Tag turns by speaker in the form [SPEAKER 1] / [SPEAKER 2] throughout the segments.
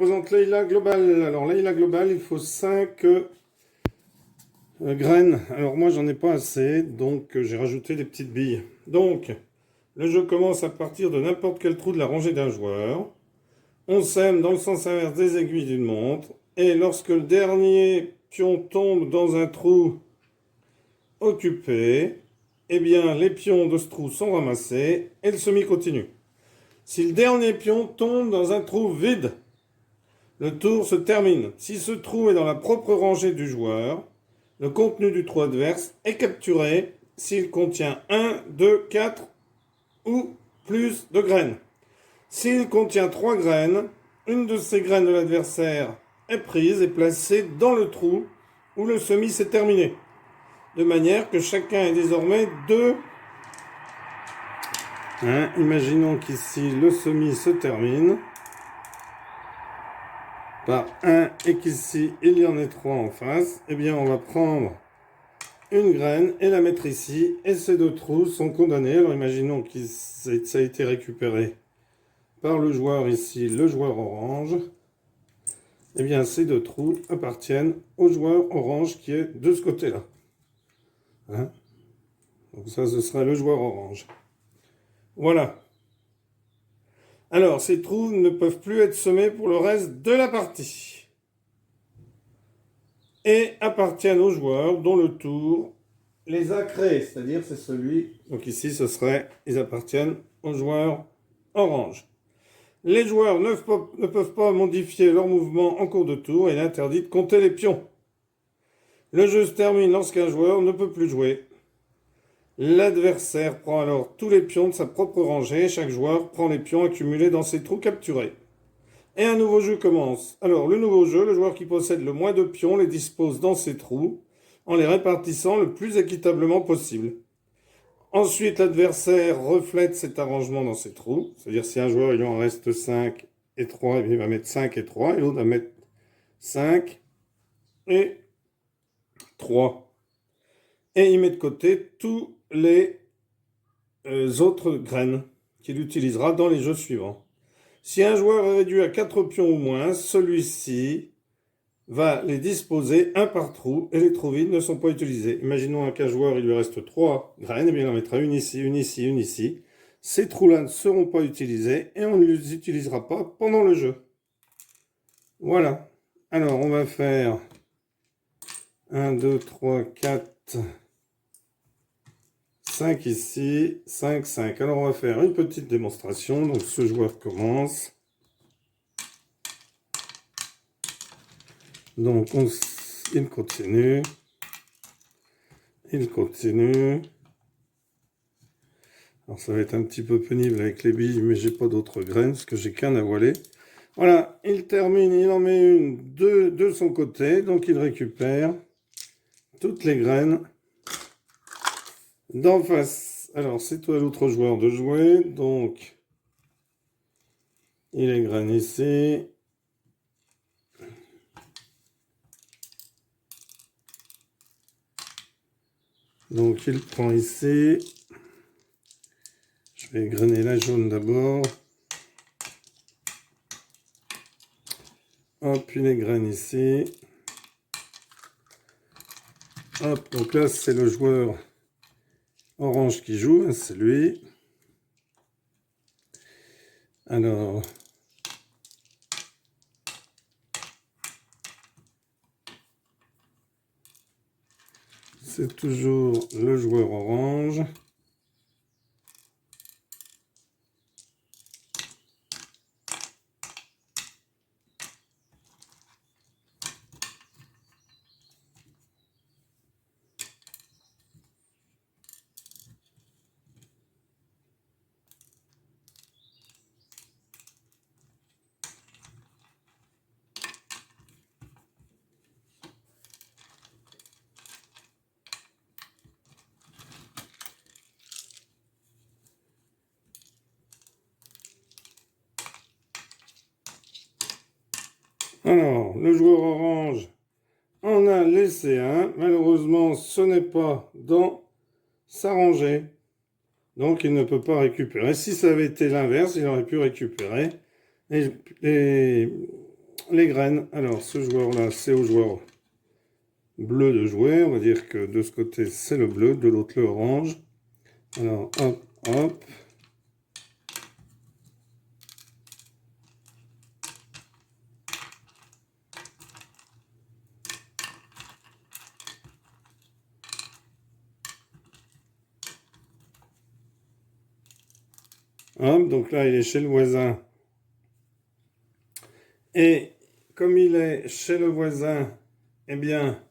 [SPEAKER 1] présente l'Aïla Global. Alors l'Aïla Global, il faut 5 graines. Alors moi j'en ai pas assez, donc j'ai rajouté des petites billes. Donc le jeu commence à partir de n'importe quel trou de la rangée d'un joueur. On sème dans le sens inverse des aiguilles d'une montre. Et lorsque le dernier pion tombe dans un trou occupé, eh bien les pions de ce trou sont ramassés et le semi continue. Si le dernier pion tombe dans un trou vide, le tour se termine. Si ce trou est dans la propre rangée du joueur, le contenu du trou adverse est capturé s'il contient 1, 2, 4 ou plus de graines. S'il contient 3 graines, une de ces graines de l'adversaire est prise et placée dans le trou où le semi s'est terminé. De manière que chacun ait désormais 2. Imaginons qu'ici le semi se termine par 1 et qu'ici il y en ait 3 en face. Eh bien on va prendre une graine et la mettre ici et ces 2 trous sont condamnés. Alors imaginons que ça a été récupéré par le joueur ici, le joueur orange. Eh bien ces 2 trous appartiennent au joueur orange qui est de ce côté-là. Donc ça ce sera le joueur orange. Voilà. Alors, ces trous ne peuvent plus être semés pour le reste de la partie. Et appartiennent aux joueurs dont le tour les a créés. C'est-à-dire, c'est celui... Donc ici, ce serait... Ils appartiennent aux joueurs orange. Les joueurs ne peuvent pas modifier leur mouvement en cours de tour et il est interdit de compter les pions. Le jeu se termine lorsqu'un joueur ne peut plus jouer. L'adversaire prend alors tous les pions de sa propre rangée et chaque joueur prend les pions accumulés dans ses trous capturés. Et un nouveau jeu commence. Alors, le nouveau jeu, le joueur qui possède le moins de pions les dispose dans ses trous en les répartissant le plus équitablement possible. Ensuite, l'adversaire reflète cet arrangement dans ses trous. C'est-à-dire, si un joueur il en reste 5 et 3, il va mettre 5 et 3, et l'autre va mettre 5 et 3. Et il met de côté tous les autres graines qu'il utilisera dans les jeux suivants. Si un joueur est réduit à 4 pions ou moins, celui-ci va les disposer un par trou et les trous vides ne sont pas utilisés. Imaginons qu'un joueur il lui reste 3 graines, et bien il en mettra une ici, une ici, une ici. Ces trous-là ne seront pas utilisés et on ne les utilisera pas pendant le jeu. Voilà. Alors on va faire 1, 2, 3, 4... 5 ici, 5, 5. Alors on va faire une petite démonstration. Donc ce joueur commence. Donc il continue. Il continue. Alors ça va être un petit peu pénible avec les billes, mais j'ai pas d'autres graines parce que j'ai qu'un à voiler. Voilà, il termine, il en met une de son côté. Donc il récupère toutes les graines d'en face. Alors, c'est à l'autre joueur de jouer. Donc, il est graine ici. Donc, il prend ici. Je vais grainer la jaune d'abord. Hop, il est graine ici. Hop, donc là, c'est le joueur orange qui joue, c'est lui. Alors, c'est toujours le joueur orange. Alors, le joueur orange en a laissé un. Malheureusement, ce n'est pas dans sa rangée. Donc, il ne peut pas récupérer. Si ça avait été l'inverse, il aurait pu récupérer. Et les graines. Alors, ce joueur-là, c'est au joueur bleu de jouer. On va dire que de ce côté, c'est le bleu, de l'autre, le orange. Alors, hop, hop. Hop, donc là, il est chez le voisin. Et comme il est chez le voisin, eh bien,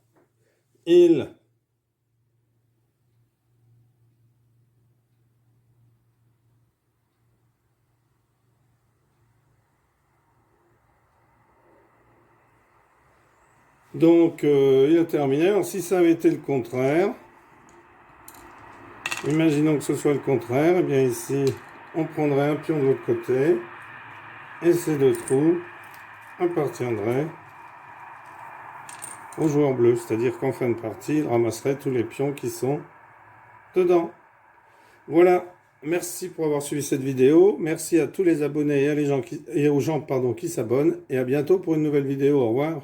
[SPEAKER 1] il il a terminé. Alors, si ça avait été le contraire, imaginons que ce soit le contraire, eh bien ici, on prendrait un pion de l'autre côté, et ces deux trous appartiendraient au joueur bleu, c'est-à-dire qu'en fin de partie, il ramasserait tous les pions qui sont dedans. Voilà, merci pour avoir suivi cette vidéo, merci à tous les abonnés et, aux gens qui s'abonnent, et à bientôt pour une nouvelle vidéo, au revoir.